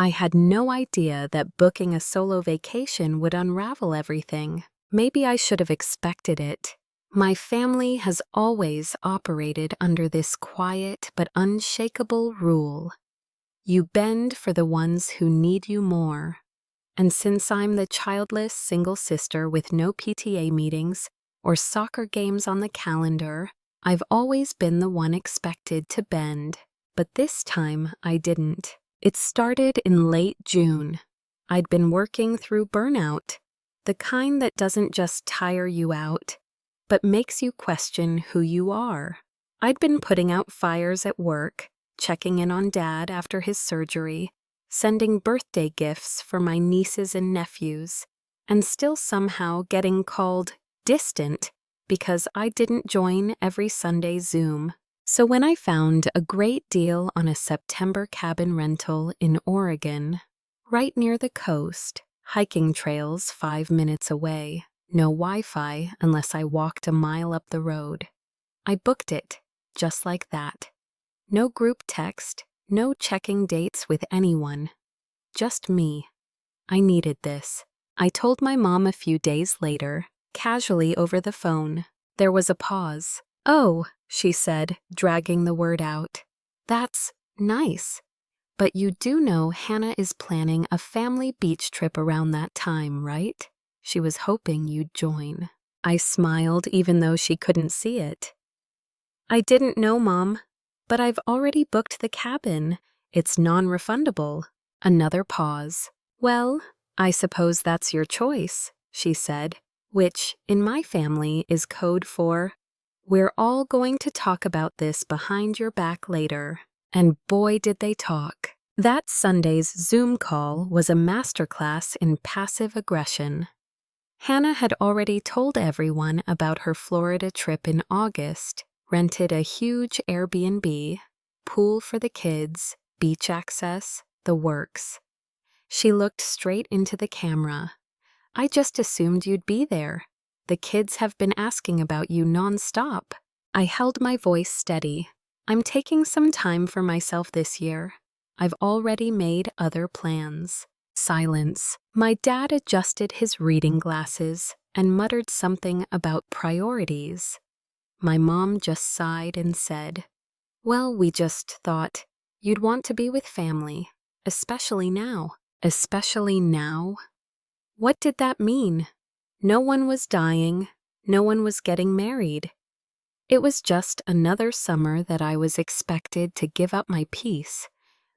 I had no idea that booking a solo vacation would unravel everything. Maybe I should have expected it. My family has always operated under this quiet but unshakable rule. You bend for the ones who need you more. And since I'm the childless single sister with no PTA meetings or soccer games on the calendar, I've always been the one expected to bend. But this time I didn't. It started in late June. I'd been working through burnout, the kind that doesn't just tire you out, but makes you question who you are. I'd been putting out fires at work, checking in on Dad after his surgery, sending birthday gifts for my nieces and nephews, and still somehow getting called distant because I didn't join every Sunday Zoom. So when I found a great deal on a September cabin rental in Oregon, right near the coast, hiking trails 5 minutes away, no Wi-Fi unless I walked a mile up the road, I booked it, just like that. No group text, no checking dates with anyone. Just me. I needed this. I told my mom a few days later, casually over the phone. There was a pause. "Oh," she said, dragging the word out. "That's nice. But you do know Hannah is planning a family beach trip around that time, right? She was hoping you'd join." I smiled even though she couldn't see it. "I didn't know, Mom, but I've already booked the cabin. It's non-refundable." Another pause. "Well, I suppose that's your choice," she said, which, in my family, is code for, "We're all going to talk about this behind your back later." And boy did they talk. That Sunday's Zoom call was a masterclass in passive aggression. Hannah had already told everyone about her Florida trip in August, rented a huge Airbnb, pool for the kids, beach access, the works. She looked straight into the camera. "I just assumed you'd be there. The kids have been asking about you nonstop." I held my voice steady. "I'm taking some time for myself this year. I've already made other plans." Silence. My dad adjusted his reading glasses and muttered something about priorities. My mom just sighed and said, "Well, we just thought you'd want to be with family, especially now." Especially now? What did that mean? No one was dying. No one was getting married. It was just another summer that I was expected to give up my peace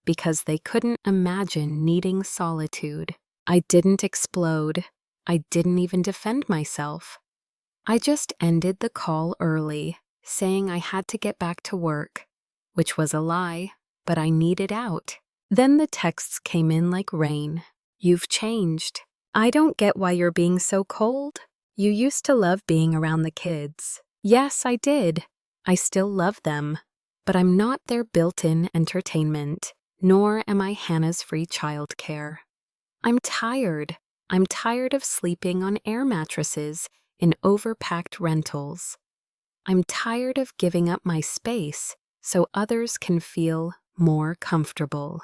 because they couldn't imagine needing solitude. I didn't explode. I didn't even defend myself. I just ended the call early, saying I had to get back to work, which was a lie, but I needed out. Then the texts came in like rain. "You've changed. I don't get why you're being so cold. You used to love being around the kids." Yes, I did. I still love them. But I'm not their built-in entertainment, nor am I Hannah's free childcare. I'm tired. I'm tired of sleeping on air mattresses in overpacked rentals. I'm tired of giving up my space so others can feel more comfortable.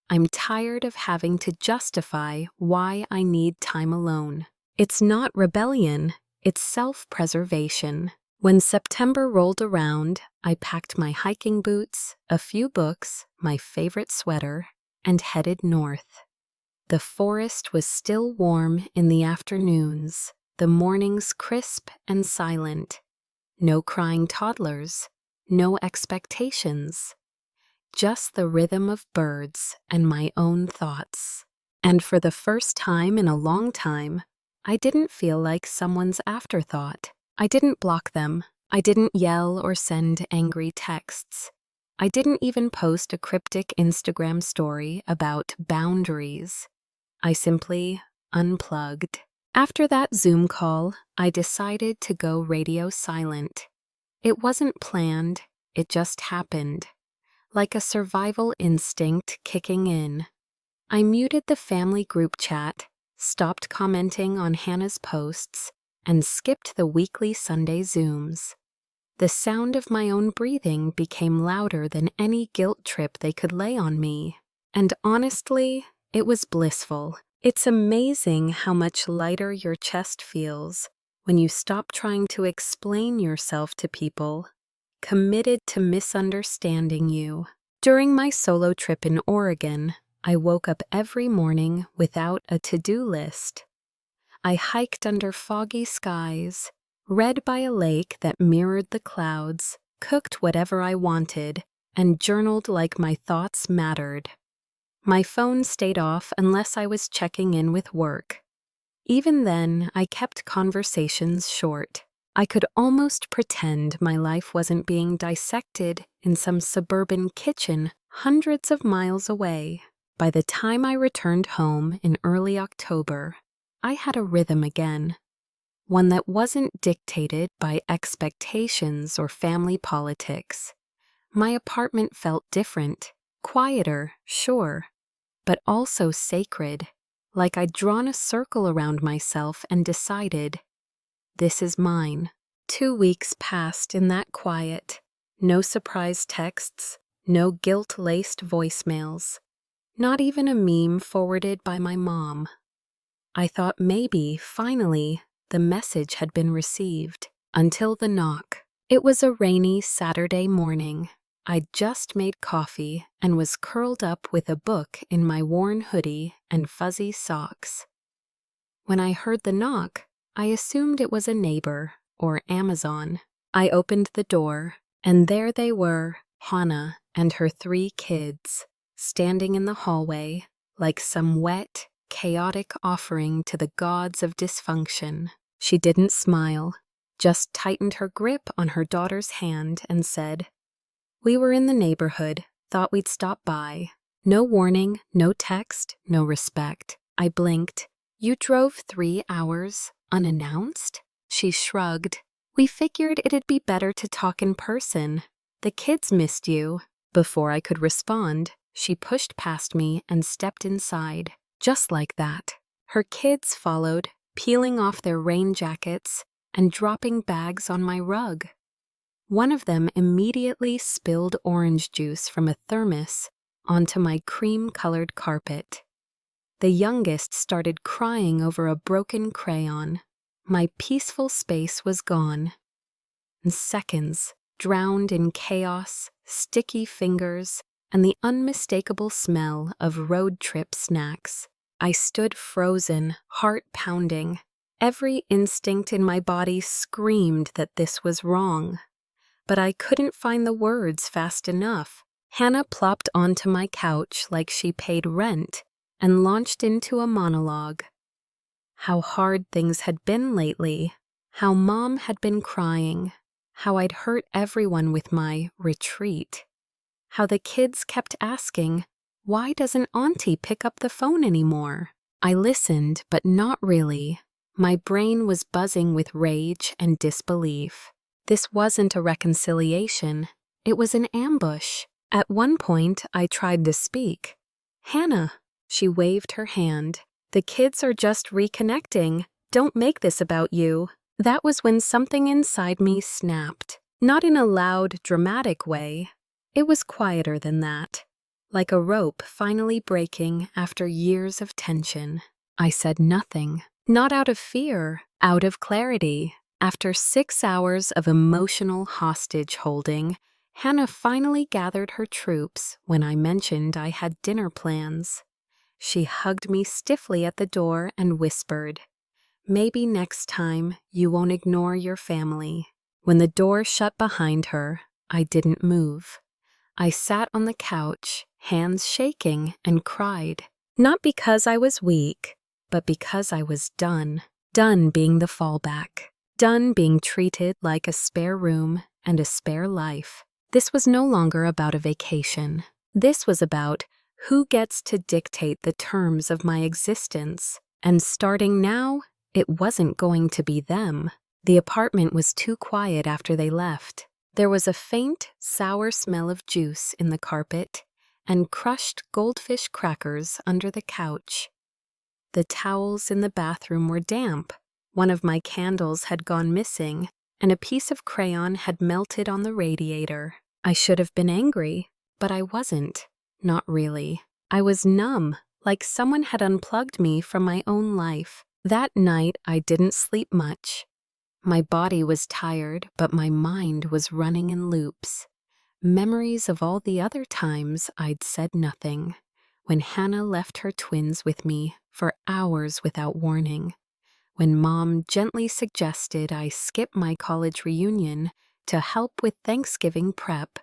I'm tired of having to justify why I need time alone. It's not rebellion, it's self-preservation. When September rolled around, I packed my hiking boots, a few books, my favorite sweater, and headed north. The forest was still warm in the afternoons, the mornings crisp and silent. No crying toddlers, no expectations. Just the rhythm of birds and my own thoughts. And for the first time in a long time, I didn't feel like someone's afterthought. I didn't block them. I didn't yell or send angry texts. I didn't even post a cryptic Instagram story about boundaries. I simply unplugged. After that Zoom call, I decided to go radio silent. It wasn't planned, it just happened. Like a survival instinct kicking in. I muted the family group chat, stopped commenting on Hannah's posts, and skipped the weekly Sunday Zooms. The sound of my own breathing became louder than any guilt trip they could lay on me. And honestly, it was blissful. It's amazing how much lighter your chest feels when you stop trying to explain yourself to people committed to misunderstanding you. During my solo trip in Oregon, I woke up every morning without a to-do list. I hiked under foggy skies, read by a lake that mirrored the clouds, cooked whatever I wanted, and journaled like my thoughts mattered. My phone stayed off unless I was checking in with work. Even then, I kept conversations short. I could almost pretend my life wasn't being dissected in some suburban kitchen hundreds of miles away. By the time I returned home in early October, I had a rhythm again, one that wasn't dictated by expectations or family politics. My apartment felt different, quieter, sure, but also sacred, like I'd drawn a circle around myself and decided, this is mine. 2 weeks passed in that quiet. No surprise texts, no guilt-laced voicemails, not even a meme forwarded by my mom. I thought maybe, finally, the message had been received, until the knock. It was a rainy Saturday morning. I'd just made coffee and was curled up with a book in my worn hoodie and fuzzy socks. When I heard the knock, I assumed it was a neighbor or Amazon. I opened the door, and there they were, Hannah and her 3 kids, standing in the hallway like some wet, chaotic offering to the gods of dysfunction. She didn't smile, just tightened her grip on her daughter's hand and said, "We were in the neighborhood, thought we'd stop by." No warning, no text, no respect. I blinked. "You drove 3 hours, unannounced?" She shrugged. "We figured it'd be better to talk in person. The kids missed you." Before I could respond, she pushed past me and stepped inside. Just like that. Her kids followed, peeling off their rain jackets and dropping bags on my rug. One of them immediately spilled orange juice from a thermos onto my cream-colored carpet. The youngest started crying over a broken crayon. My peaceful space was gone. In seconds, drowned in chaos, sticky fingers, and the unmistakable smell of road trip snacks. I stood frozen, heart pounding. Every instinct in my body screamed that this was wrong. But I couldn't find the words fast enough. Hannah plopped onto my couch like she paid rent and launched into a monologue. How hard things had been lately, how Mom had been crying, how I'd hurt everyone with my retreat, how the kids kept asking, "Why doesn't Auntie pick up the phone anymore?" I listened, but not really. My brain was buzzing with rage and disbelief. This wasn't a reconciliation. It was an ambush. At one point, I tried to speak. "Hannah," she waved her hand. "The kids are just reconnecting. Don't make this about you." That was when something inside me snapped. Not in a loud, dramatic way. It was quieter than that. Like a rope finally breaking after years of tension. I said nothing. Not out of fear, out of clarity. After 6 hours of emotional hostage holding, Hannah finally gathered her troops when I mentioned I had dinner plans. She hugged me stiffly at the door and whispered, "Maybe next time you won't ignore your family." When the door shut behind her, I didn't move. I sat on the couch, hands shaking, and cried. Not because I was weak, but because I was done. Done being the fallback. Done being treated like a spare room and a spare life. This was no longer about a vacation. This was about who gets to dictate the terms of my existence. And starting now, it wasn't going to be them. The apartment was too quiet after they left. There was a faint, sour smell of juice in the carpet and crushed goldfish crackers under the couch. The towels in the bathroom were damp. One of my candles had gone missing, and a piece of crayon had melted on the radiator. I should have been angry, but I wasn't. Not really. I was numb, like someone had unplugged me from my own life. That night, I didn't sleep much. My body was tired, but my mind was running in loops. Memories of all the other times I'd said nothing. When Hannah left her twins with me for hours without warning. When Mom gently suggested I skip my college reunion to help with Thanksgiving prep.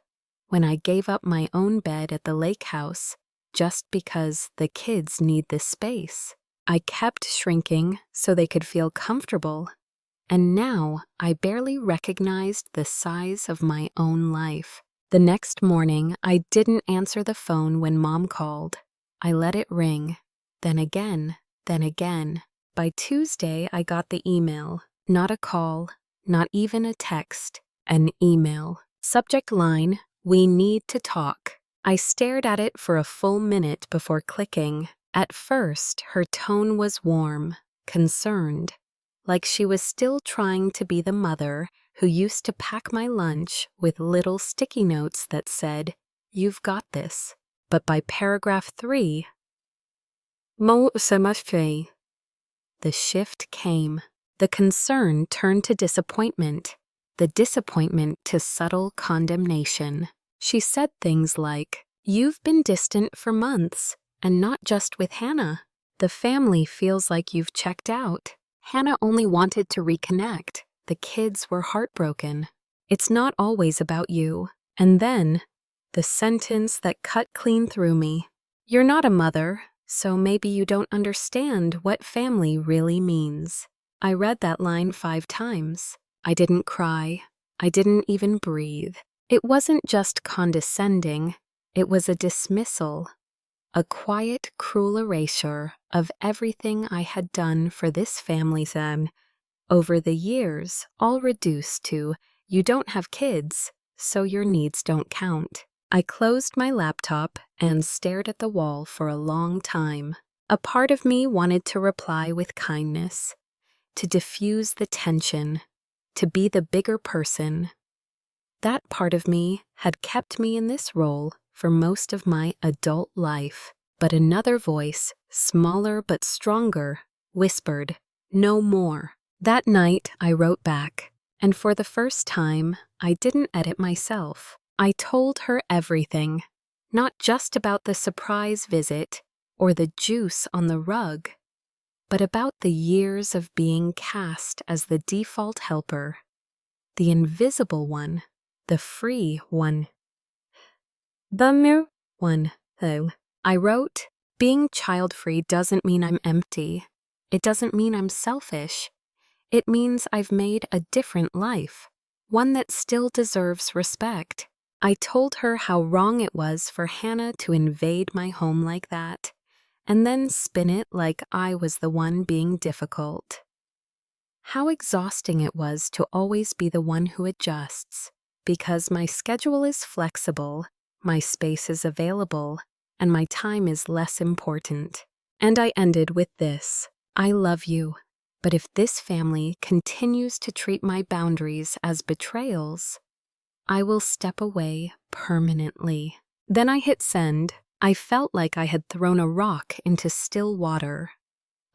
When I gave up my own bed at the lake house just because the kids need this space. I kept shrinking so they could feel comfortable. And now I barely recognized the size of my own life. The next morning, I didn't answer the phone when Mom called. I let it ring, then again, then again. By Tuesday, I got the email. Not a call, not even a text, an email. Subject line, "We need to talk." I stared at it for a full minute before clicking. At first, her tone was warm, concerned, like she was still trying to be the mother who used to pack my lunch with little sticky notes that said, "You've got this." But by paragraph 3, the shift came. The concern turned to disappointment, the disappointment to subtle condemnation. She said things like, "You've been distant for months, and not just with Hannah. The family feels like you've checked out. Hannah only wanted to reconnect. The kids were heartbroken. It's not always about you." And then, the sentence that cut clean through me. "You're not a mother, so maybe you don't understand what family really means." I read that line 5 times. I didn't cry. I didn't even breathe. It wasn't just condescending. It was a dismissal. A quiet, cruel erasure of everything I had done for this family then. Over the years, all reduced to, you don't have kids, so your needs don't count. I closed my laptop and stared at the wall for a long time. A part of me wanted to reply with kindness, to diffuse the tension, to be the bigger person. That part of me had kept me in this role for most of my adult life. But another voice, smaller but stronger, whispered, "No more." That night, I wrote back, and for the first time, I didn't edit myself. I told her everything, not just about the surprise visit or the juice on the rug, but about the years of being cast as the default helper, the invisible one, the free one. The mere one, though. I wrote, "Being child-free doesn't mean I'm empty. It doesn't mean I'm selfish. It means I've made a different life, one that still deserves respect." I told her how wrong it was for Hannah to invade my home like that, and then spin it like I was the one being difficult. How exhausting it was to always be the one who adjusts, because my schedule is flexible, my space is available, and my time is less important. And I ended with this: "I love you, but if this family continues to treat my boundaries as betrayals, I will step away permanently." Then I hit send. I felt like I had thrown a rock into still water,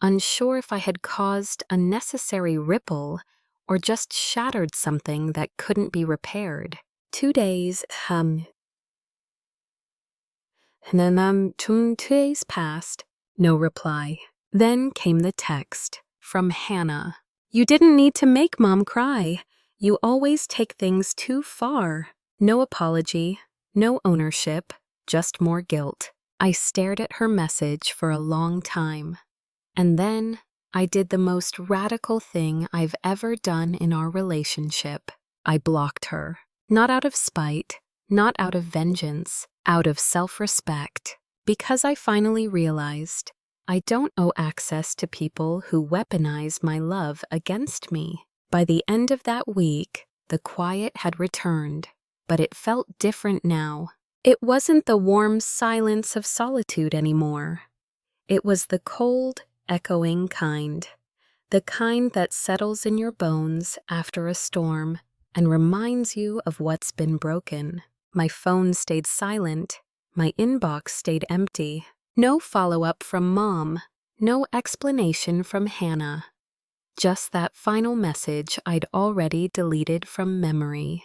unsure if I had caused a necessary ripple or just shattered something that couldn't be repaired. 2 days, And then 2 days passed. No reply. Then came the text from Hannah. "You didn't need to make Mom cry. You always take things too far." No apology, no ownership, just more guilt. I stared at her message for a long time. And then I did the most radical thing I've ever done in our relationship. I blocked her. Not out of spite, not out of vengeance, out of self-respect. Because I finally realized I don't owe access to people who weaponize my love against me. By the end of that week, the quiet had returned, but it felt different now. It wasn't the warm silence of solitude anymore. It was the cold, echoing kind. The kind that settles in your bones after a storm and reminds you of what's been broken. My phone stayed silent. My inbox stayed empty. No follow-up from Mom, no explanation from Hannah. Just that final message I'd already deleted from memory.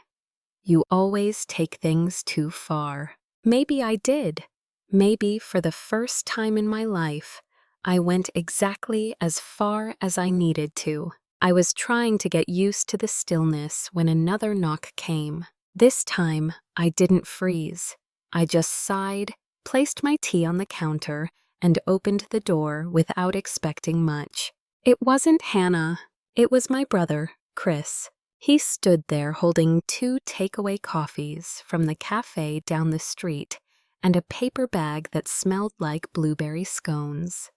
You always take things too far. Maybe I did. Maybe for the first time in my life, I went exactly as far as I needed to. I was trying to get used to the stillness when another knock came. This time, I didn't freeze. I just sighed, placed my tea on the counter, and opened the door without expecting much. It wasn't Hannah. It was my brother, Chris. He stood there holding 2 takeaway coffees from the cafe down the street and a paper bag that smelled like blueberry scones.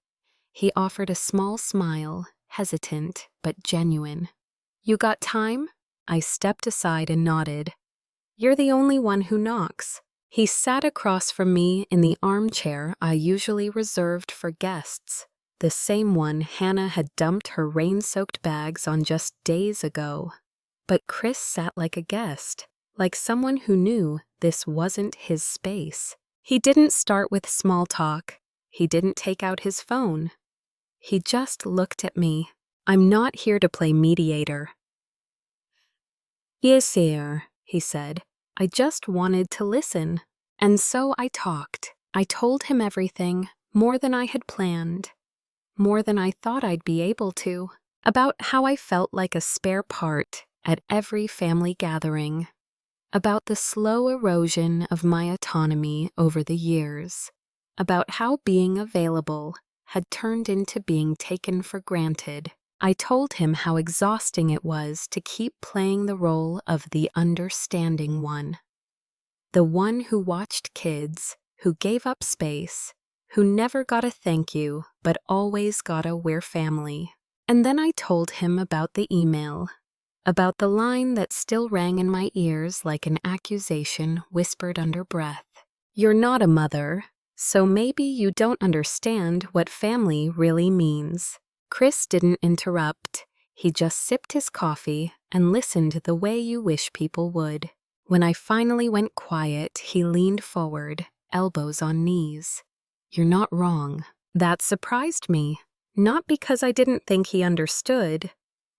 He offered a small smile, hesitant but genuine. "You got time?" I stepped aside and nodded. "You're the only one who knocks." He sat across from me in the armchair I usually reserved for guests, the same one Hannah had dumped her rain-soaked bags on just days ago. But Chris sat like a guest, like someone who knew this wasn't his space. He didn't start with small talk. He didn't take out his phone. He just looked at me. "I'm not here to play mediator." "Yes, sir," he said. "I just wanted to listen." And so I talked. I told him everything, more than I had planned, more than I thought I'd be able to, about how I felt like a spare part at every family gathering, about the slow erosion of my autonomy over the years, about how being available had turned into being taken for granted. I told him how exhausting it was to keep playing the role of the understanding one, the one who watched kids, who gave up space, who never got a thank you but always got a "we're family." And then I told him about the email, about the line that still rang in my ears like an accusation whispered under breath. "You're not a mother, so maybe you don't understand what family really means." Chris didn't interrupt. He just sipped his coffee and listened the way you wish people would. When I finally went quiet, he leaned forward, elbows on knees. "You're not wrong." That surprised me, not because I didn't think he understood,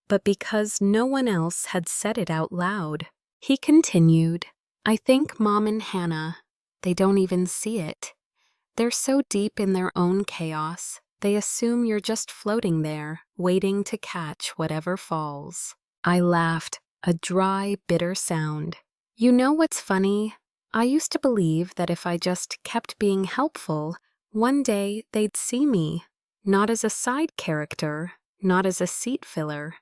but because no one else had said it out loud. He continued, "I think Mom and Hannah, they don't even see it. They're so deep in their own chaos, they assume you're just floating there, waiting to catch whatever falls." I laughed, a dry, bitter sound. "You know what's funny? I used to believe that if I just kept being helpful, one day they'd see me, not as a side character, not as a seat filler,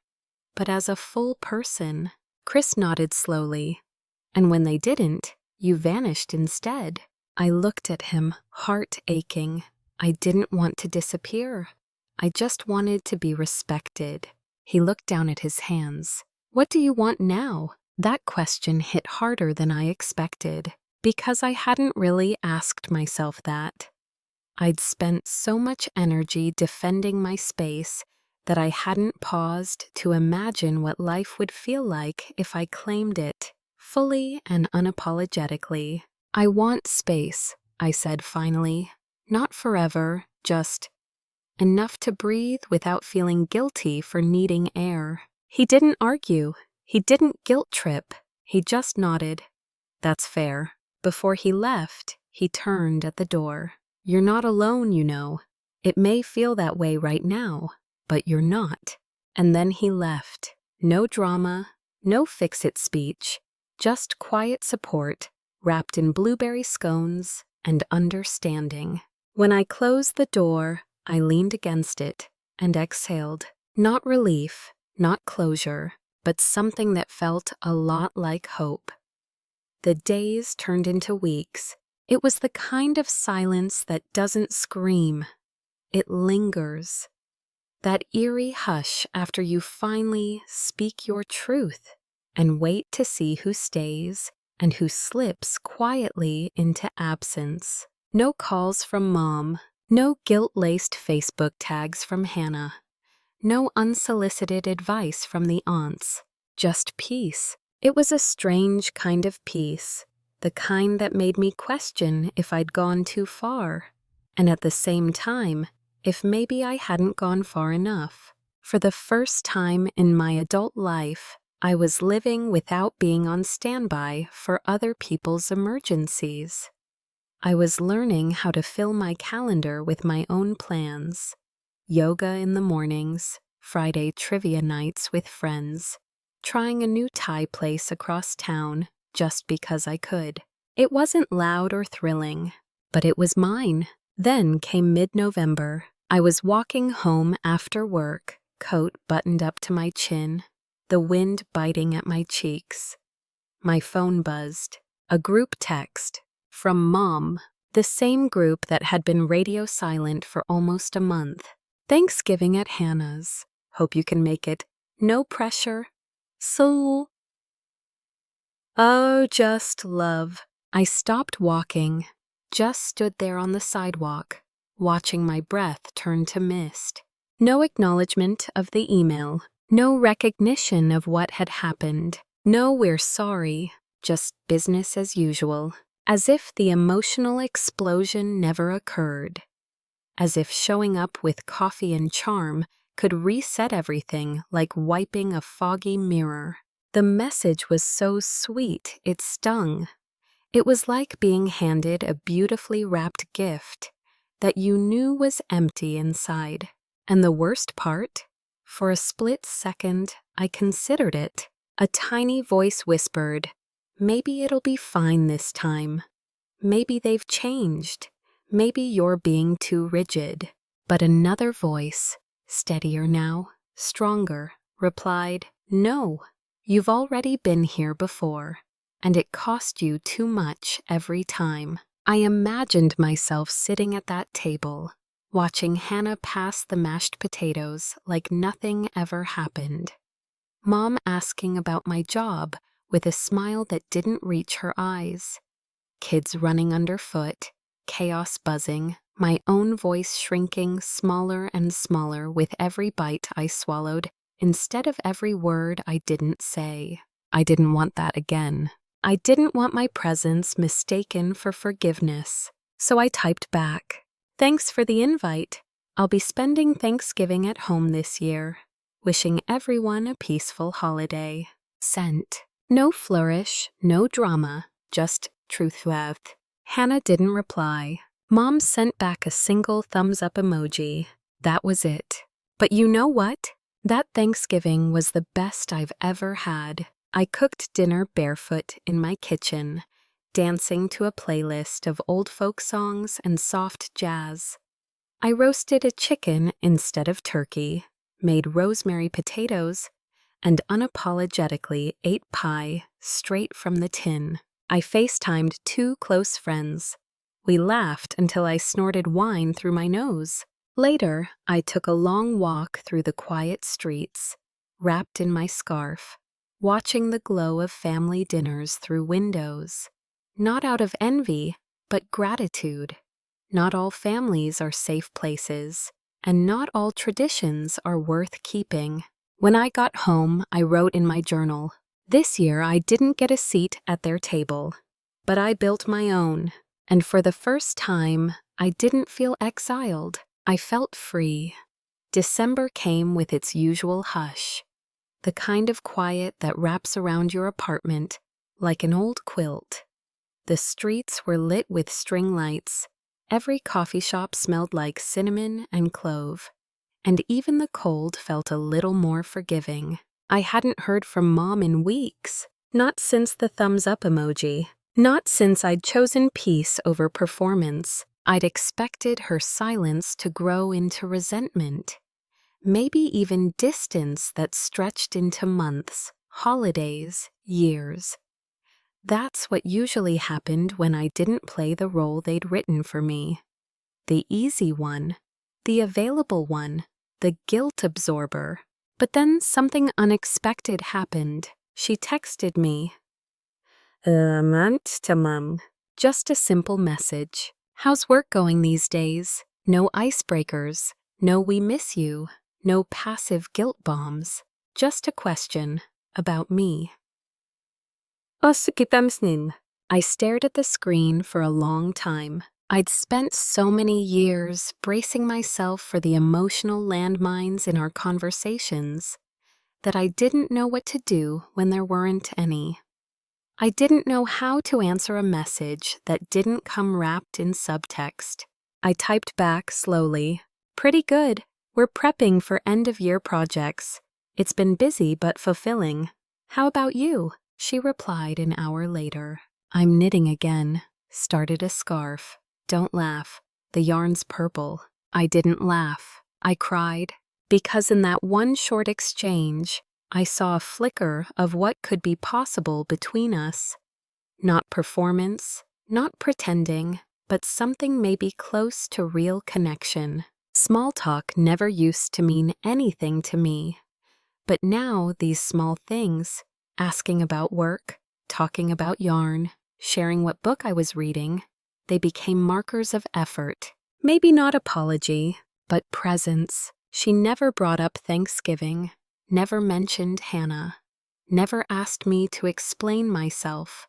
but as a full person." Chris nodded slowly. "And when they didn't, you vanished instead." I looked at him, heart aching. I didn't want to disappear. I just wanted to be respected. He looked down at his hands. "What do you want now?" That question hit harder than I expected, because I hadn't really asked myself that. I'd spent so much energy defending my space that I hadn't paused to imagine what life would feel like if I claimed it, fully and unapologetically. "I want space," I said finally. "Not forever, just enough to breathe without feeling guilty for needing air." He didn't argue. He didn't guilt trip. He just nodded. "That's fair." Before he left, he turned at the door. "You're not alone, you know. It may feel that way right now, but you're not." And then he left. No drama, no fix-it speech, just quiet support, wrapped in blueberry scones and understanding. When I closed the door, I leaned against it and exhaled. Not relief, not closure, but something that felt a lot like hope. The days turned into weeks. It was the kind of silence that doesn't scream. It lingers. That eerie hush after you finally speak your truth and wait to see who stays and who slips quietly into absence. No calls from Mom, no guilt-laced Facebook tags from Hannah. No unsolicited advice from the aunts, just peace. It was a strange kind of peace, the kind that made me question if I'd gone too far, And at the same time, if maybe I hadn't gone far enough. For the first time in my adult life, I was living without being on standby for other people's emergencies. I was learning how to fill my calendar with my own plans. Yoga in the mornings, Friday trivia nights with friends, trying a new Thai place across town just because I could. It wasn't loud or thrilling, but it was mine. Then came mid-November. I was walking home after work, coat buttoned up to my chin, the wind biting at my cheeks. My phone buzzed. A group text from Mom, the same group that had been radio silent for almost a month. Thanksgiving at Hannah's. Hope you can make it. No pressure. So. Oh, just love. I stopped walking, just stood there on the sidewalk, watching my breath turn to mist. No acknowledgement of the email, no recognition of what had happened. No, we're sorry, just business as usual, as if the emotional explosion never occurred. As if showing up with coffee and charm could reset everything like wiping a foggy mirror. The message was so sweet, it stung. It was like being handed a beautifully wrapped gift that you knew was empty inside. And the worst part? For a split second, I considered it. A tiny voice whispered, "Maybe it'll be fine this time. Maybe they've changed. Maybe you're being too rigid." But another voice, steadier now, stronger, replied, "No, you've already been here before, and it cost you too much every time." I imagined myself sitting at that table, watching Hannah pass the mashed potatoes like nothing ever happened. Mom asking about my job with a smile that didn't reach her eyes. Kids running underfoot, chaos buzzing, my own voice shrinking smaller and smaller with every bite I swallowed instead of every word I didn't say. I didn't want that again. I didn't want my presence mistaken for forgiveness. So I typed back, "Thanks for the invite. I'll be spending Thanksgiving at home this year. Wishing everyone a peaceful holiday." Sent. No flourish, no drama, just truth. Hannah didn't reply. Mom sent back a single thumbs-up emoji. That was it. But you know what? That Thanksgiving was the best I've ever had. I cooked dinner barefoot in my kitchen, dancing to a playlist of old folk songs and soft jazz. I roasted a chicken instead of turkey, made rosemary potatoes, and unapologetically ate pie straight from the tin. I FaceTimed 2 close friends. We laughed until I snorted wine through my nose. Later, I took a long walk through the quiet streets, wrapped in my scarf, watching the glow of family dinners through windows. Not out of envy, but gratitude. Not all families are safe places, and not all traditions are worth keeping. When I got home, I wrote in my journal, "This year I didn't get a seat at their table, but I built my own, and for the first time, I didn't feel exiled. I felt free." December came with its usual hush, the kind of quiet that wraps around your apartment like an old quilt. The streets were lit with string lights. Every coffee shop smelled like cinnamon and clove, and even the cold felt a little more forgiving. I hadn't heard from Mom in weeks, not since the thumbs-up emoji, not since I'd chosen peace over performance. I'd expected her silence to grow into resentment, maybe even distance that stretched into months, holidays, years. That's what usually happened when I didn't play the role they'd written for me. The easy one, the available one, the guilt absorber. But then something unexpected happened. She texted me. Tamam. Just a simple message. "How's work going these days?" No icebreakers, no "we miss you," no passive guilt bombs. Just a question about me. I stared at the screen for a long time, I'd spent so many years bracing myself for the emotional landmines in our conversations that I didn't know what to do when there weren't any. I didn't know how to answer a message that didn't come wrapped in subtext. I typed back slowly, "Pretty good. We're prepping for end-of-year projects. It's been busy but fulfilling. How about you?" She replied an hour later. "I'm knitting again. Started a scarf. Don't laugh. The yarn's purple." I didn't laugh. I cried, because in that one short exchange, I saw a flicker of what could be possible between us. Not performance, not pretending, but something maybe close to real connection. Small talk never used to mean anything to me. But now these small things, asking about work, talking about yarn, sharing what book I was reading, they became markers of effort. Maybe not apology, but presence. She never brought up Thanksgiving, never mentioned Hannah, never asked me to explain myself.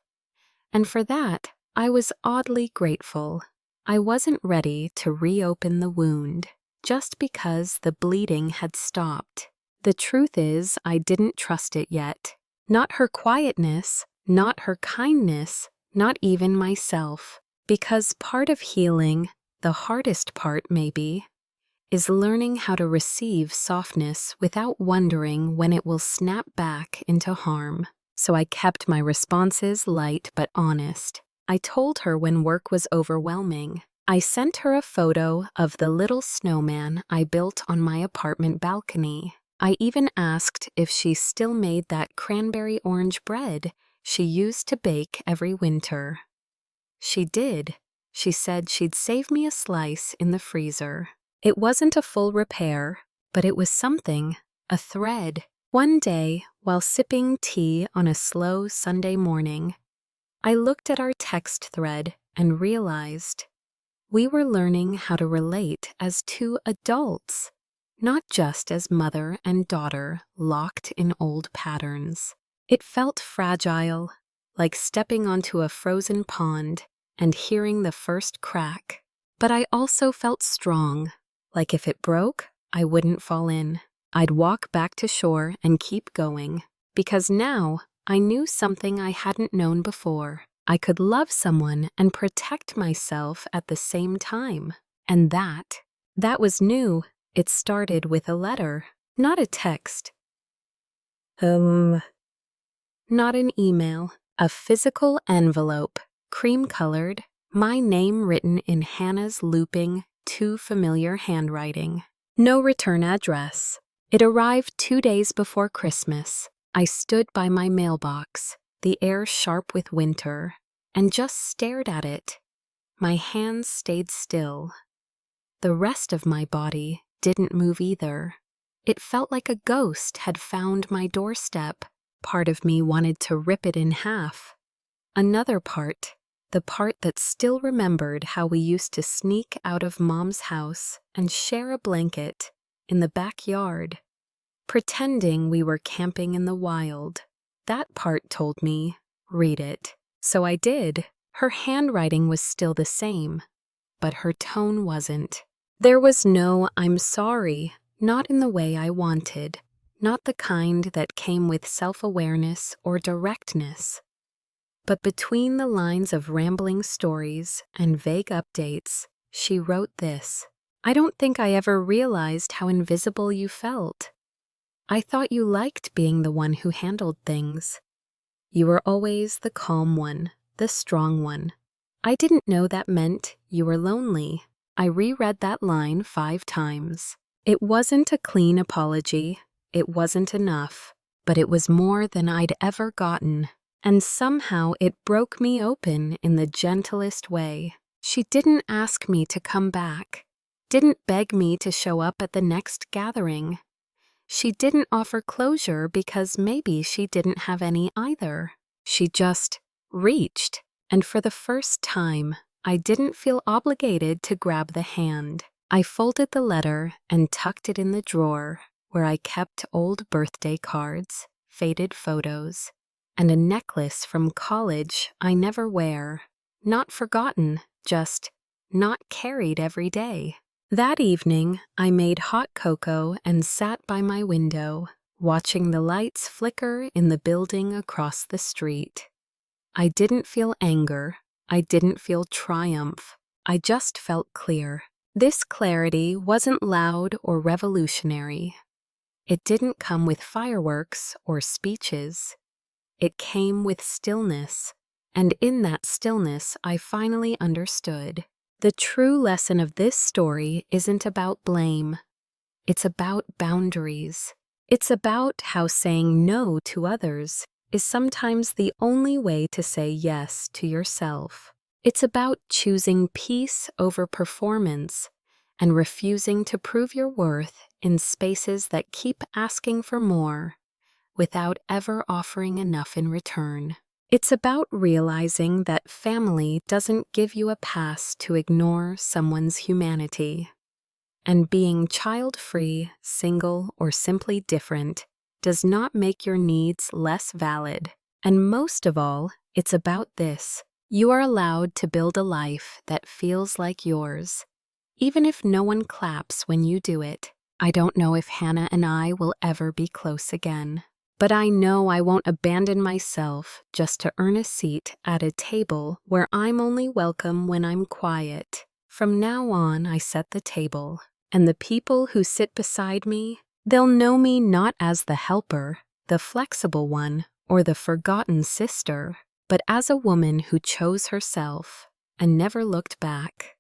And for that, I was oddly grateful. I wasn't ready to reopen the wound, just because the bleeding had stopped. The truth is, I didn't trust it yet. Not her quietness, not her kindness, not even myself. Because part of healing, the hardest part maybe, is learning how to receive softness without wondering when it will snap back into harm. So I kept my responses light but honest. I told her when work was overwhelming. I sent her a photo of the little snowman I built on my apartment balcony. I even asked if she still made that cranberry orange bread she used to bake every winter. She did. She said she'd save me a slice in the freezer. It wasn't a full repair, but it was something, a thread. One day, while sipping tea on a slow Sunday morning, I looked at our text thread and realized we were learning how to relate as two adults, not just as mother and daughter locked in old patterns. It felt fragile, like stepping onto a frozen pond and hearing the first crack. But I also felt strong, like if it broke, I wouldn't fall in. I'd walk back to shore and keep going, because now I knew something I hadn't known before. I could love someone and protect myself at the same time. And that was new. It started with a letter, not a text. Not an email, a physical envelope, cream-colored, my name written in Hannah's looping, too familiar handwriting. No return address. It arrived 2 days before Christmas. I stood by my mailbox, the air sharp with winter, and just stared at it. My hands stayed still. The rest of my body didn't move either. It felt like a ghost had found my doorstep. Part of me wanted to rip it in half. Another part, the part that still remembered how we used to sneak out of Mom's house and share a blanket in the backyard, pretending we were camping in the wild. That part told me, read it. So I did. Her handwriting was still the same, but her tone wasn't. There was no "I'm sorry," not in the way I wanted, not the kind that came with self-awareness or directness. But between the lines of rambling stories and vague updates, she wrote this: "I don't think I ever realized how invisible you felt. I thought you liked being the one who handled things. You were always the calm one, the strong one. I didn't know that meant you were lonely." I reread that line 5 times. It wasn't a clean apology. It wasn't enough, but it was more than I'd ever gotten. And somehow it broke me open in the gentlest way. She didn't ask me to come back, didn't beg me to show up at the next gathering. She didn't offer closure because maybe she didn't have any either. She just reached, and for the first time, I didn't feel obligated to grab the hand. I folded the letter and tucked it in the drawer where I kept old birthday cards, faded photos, and a necklace from college I never wear. Not forgotten, just not carried every day. That evening, I made hot cocoa and sat by my window, watching the lights flicker in the building across the street. I didn't feel anger. I didn't feel triumph. I just felt clear. This clarity wasn't loud or revolutionary. It didn't come with fireworks or speeches. It came with stillness, and in that stillness I finally understood. The true lesson of this story isn't about blame. It's about boundaries. It's about how saying no to others is sometimes the only way to say yes to yourself. It's about choosing peace over performance and refusing to prove your worth in spaces that keep asking for more without ever offering enough in return. It's about realizing that family doesn't give you a pass to ignore someone's humanity. And being child-free, single, or simply different does not make your needs less valid. And most of all, it's about this. You are allowed to build a life that feels like yours, even if no one claps when you do it. I don't know if Hannah and I will ever be close again, but I know I won't abandon myself just to earn a seat at a table where I'm only welcome when I'm quiet. From now on, I set the table, and the people who sit beside me, they'll know me not as the helper, the flexible one, or the forgotten sister, but as a woman who chose herself and never looked back.